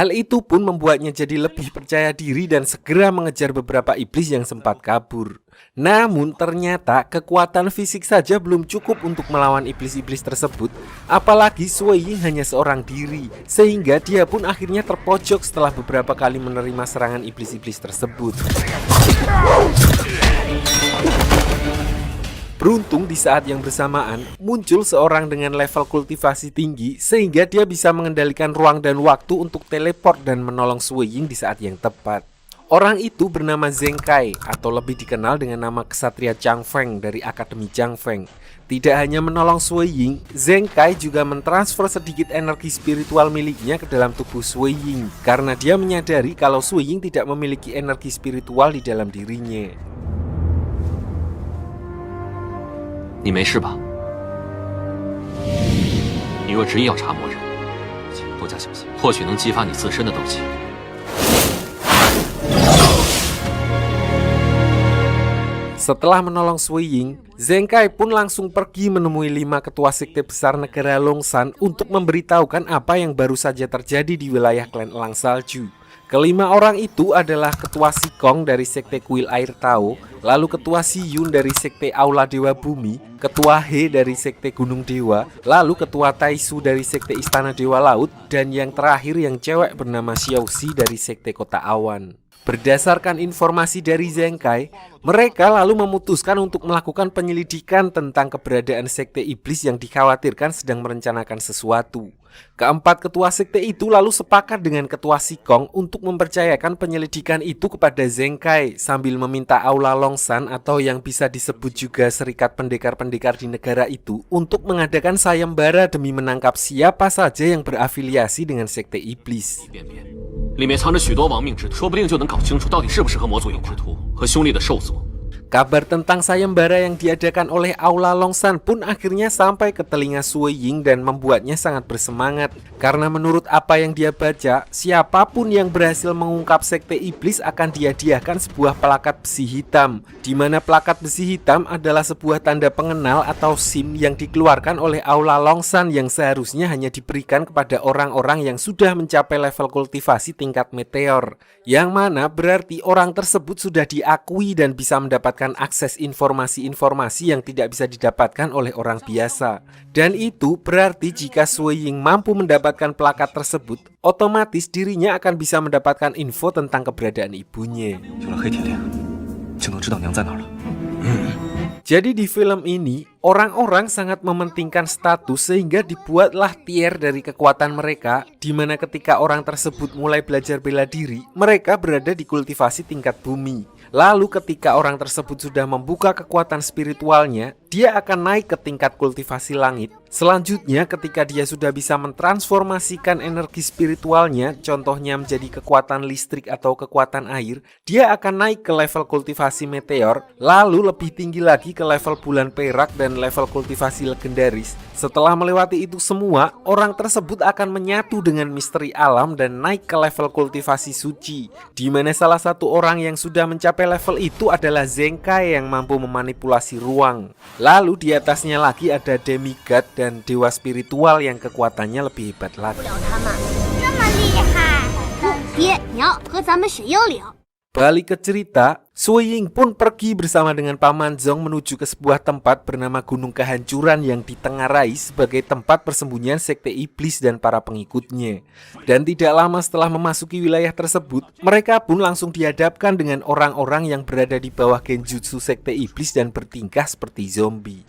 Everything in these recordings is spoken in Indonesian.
Hal itu pun membuatnya jadi lebih percaya diri dan segera mengejar beberapa iblis yang sempat kabur. Namun ternyata kekuatan fisik saja belum cukup untuk melawan iblis-iblis tersebut, apalagi Sui Ying hanya seorang diri, sehingga dia pun akhirnya terpojok setelah beberapa kali menerima serangan iblis-iblis tersebut. Beruntung di saat yang bersamaan muncul seorang dengan level kultivasi tinggi sehingga dia bisa mengendalikan ruang dan waktu untuk teleport dan menolong Sui Ying di saat yang tepat. Orang itu bernama Zheng Kai atau lebih dikenal dengan nama Ksatria Chang Feng dari Akademi Chang Feng. Tidak hanya menolong Sui Ying, Zheng Kai juga mentransfer sedikit energi spiritual miliknya ke dalam tubuh Sui Ying karena dia menyadari kalau Sui Ying tidak memiliki energi spiritual di dalam dirinya. 你没事吧？你若执意要查魔人，请多加小心，或许能激发你自身的斗气。 Setelah menolong Sui Ying, Zheng Kai pun langsung pergi menemui 5 ketua sekte besar negara Longshan untuk memberitahukan apa yang baru saja terjadi di wilayah klan Elang Salju. Kelima orang itu adalah Ketua Sikong dari Sekte Kuil Air Tao, lalu Ketua Siyun dari Sekte Aula Dewa Bumi, Ketua He dari Sekte Gunung Dewa, lalu Ketua Taisu dari Sekte Istana Dewa Laut, dan yang terakhir yang cewek bernama Xiaoxi dari Sekte Kota Awan. Berdasarkan informasi dari Zheng Kai, mereka lalu memutuskan untuk melakukan penyelidikan tentang keberadaan sekte iblis yang dikhawatirkan sedang merencanakan sesuatu. Keempat ketua sekte itu lalu sepakat dengan ketua Sikong untuk mempercayakan penyelidikan itu kepada Zheng Kai sambil meminta Aula Longshan atau yang bisa disebut juga Serikat Pendekar-Pendekar di negara itu untuk mengadakan sayembara demi menangkap siapa saja yang berafiliasi dengan sekte iblis. 里面藏着许多亡命之徒，说不定就能搞清楚到底是不是和魔族有关，和凶厉的兽族。 Kabar tentang sayembara yang diadakan oleh Aula Longshan pun akhirnya sampai ke telinga Sui Ying dan membuatnya sangat bersemangat. Karena menurut apa yang dia baca, siapapun yang berhasil mengungkap sekte iblis akan dihadiahkan sebuah plakat besi hitam, di mana plakat besi hitam adalah sebuah tanda pengenal atau SIM yang dikeluarkan oleh Aula Longshan yang seharusnya hanya diberikan kepada orang-orang yang sudah mencapai level kultivasi tingkat meteor, yang mana berarti orang tersebut sudah diakui dan bisa mendapatkan akses informasi-informasi yang tidak bisa didapatkan oleh orang biasa. Dan itu berarti jika Sui Ying mampu mendapatkan plakat tersebut, otomatis dirinya akan bisa mendapatkan info tentang keberadaan ibunya. Jadi di film ini, orang-orang sangat mementingkan status sehingga dibuatlah tier dari kekuatan mereka, di mana ketika orang tersebut mulai belajar bela diri, mereka berada di kultivasi tingkat bumi. Lalu ketika orang tersebut sudah membuka kekuatan spiritualnya, dia akan naik ke tingkat kultivasi langit. Selanjutnya ketika dia sudah bisa mentransformasikan energi spiritualnya, contohnya menjadi kekuatan listrik atau kekuatan air, dia akan naik ke level kultivasi meteor, lalu lebih tinggi lagi ke level bulan perak dan level kultivasi legendaris. Setelah melewati itu semua, orang tersebut akan menyatu dengan misteri alam dan naik ke level kultivasi suci, di mana salah satu orang yang sudah mencapai level itu adalah Zheng Kai yang mampu memanipulasi ruang. Lalu di atasnya lagi ada demigod dan dewa spiritual yang kekuatannya lebih hebat lagi. Balik ke cerita, Sui Ying pun pergi bersama dengan Paman Zhong menuju ke sebuah tempat bernama Gunung Kehancuran yang ditengarai sebagai tempat persembunyian sekte iblis dan para pengikutnya. Dan tidak lama setelah memasuki wilayah tersebut, mereka pun langsung dihadapkan dengan orang-orang yang berada di bawah genjutsu sekte iblis dan bertingkah seperti zombie.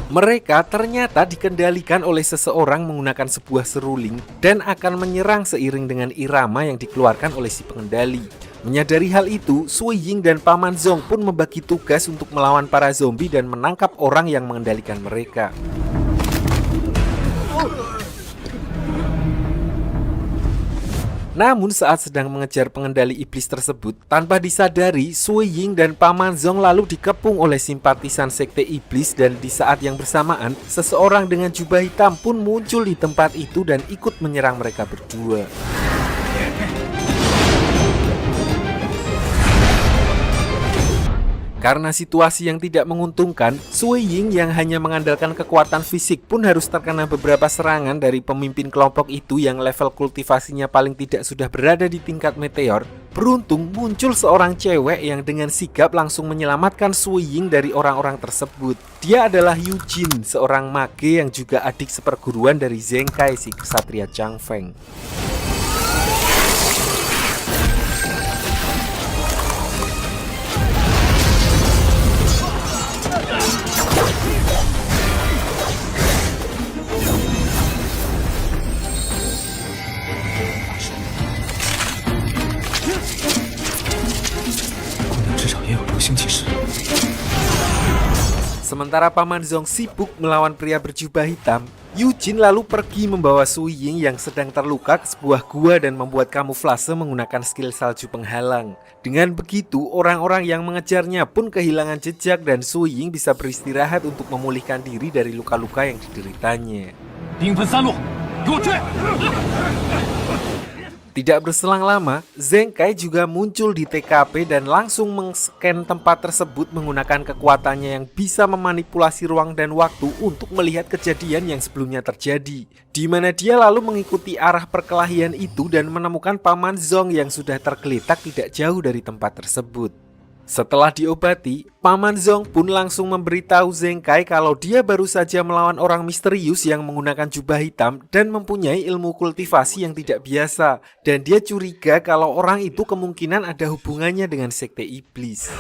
Mereka ternyata dikendalikan oleh seseorang menggunakan sebuah seruling dan akan menyerang seiring dengan irama yang dikeluarkan oleh si pengendali. Menyadari hal itu, Sui Ying dan Paman Zhong pun membagi tugas untuk melawan para zombie dan menangkap orang yang mengendalikan mereka. Namun saat sedang mengejar pengendali iblis tersebut, tanpa disadari, Sui Ying dan Paman Zhong lalu dikepung oleh simpatisan sekte iblis dan di saat yang bersamaan, seseorang dengan jubah hitam pun muncul di tempat itu dan ikut menyerang mereka berdua. Karena situasi yang tidak menguntungkan, Sui Ying yang hanya mengandalkan kekuatan fisik pun harus terkena beberapa serangan dari pemimpin kelompok itu yang level kultivasinya paling tidak sudah berada di tingkat meteor. Beruntung muncul seorang cewek yang dengan sigap langsung menyelamatkan Sui Ying dari orang-orang tersebut. Dia adalah Yujin, seorang mage yang juga adik seperguruan dari Zheng Kai, si ksatria Changfeng. Sementara Paman Zong sibuk melawan pria berjubah hitam, Yujin lalu pergi membawa Sui Ying yang sedang terluka ke sebuah gua dan membuat kamuflase menggunakan skill salju penghalang. Dengan begitu, orang-orang yang mengejarnya pun kehilangan jejak dan Sui Ying bisa beristirahat untuk memulihkan diri dari luka-luka yang dideritanya. Tidak berselang lama, Zheng Kai juga muncul di TKP dan langsung meng-scan tempat tersebut menggunakan kekuatannya yang bisa memanipulasi ruang dan waktu untuk melihat kejadian yang sebelumnya terjadi. Di mana dia lalu mengikuti arah perkelahian itu dan menemukan Paman Zong yang sudah tergeletak tidak jauh dari tempat tersebut. Setelah diobati, Paman Zong pun langsung memberitahu Zheng Kai kalau dia baru saja melawan orang misterius yang menggunakan jubah hitam dan mempunyai ilmu kultivasi yang tidak biasa. Dan dia curiga kalau orang itu kemungkinan ada hubungannya dengan sekte iblis.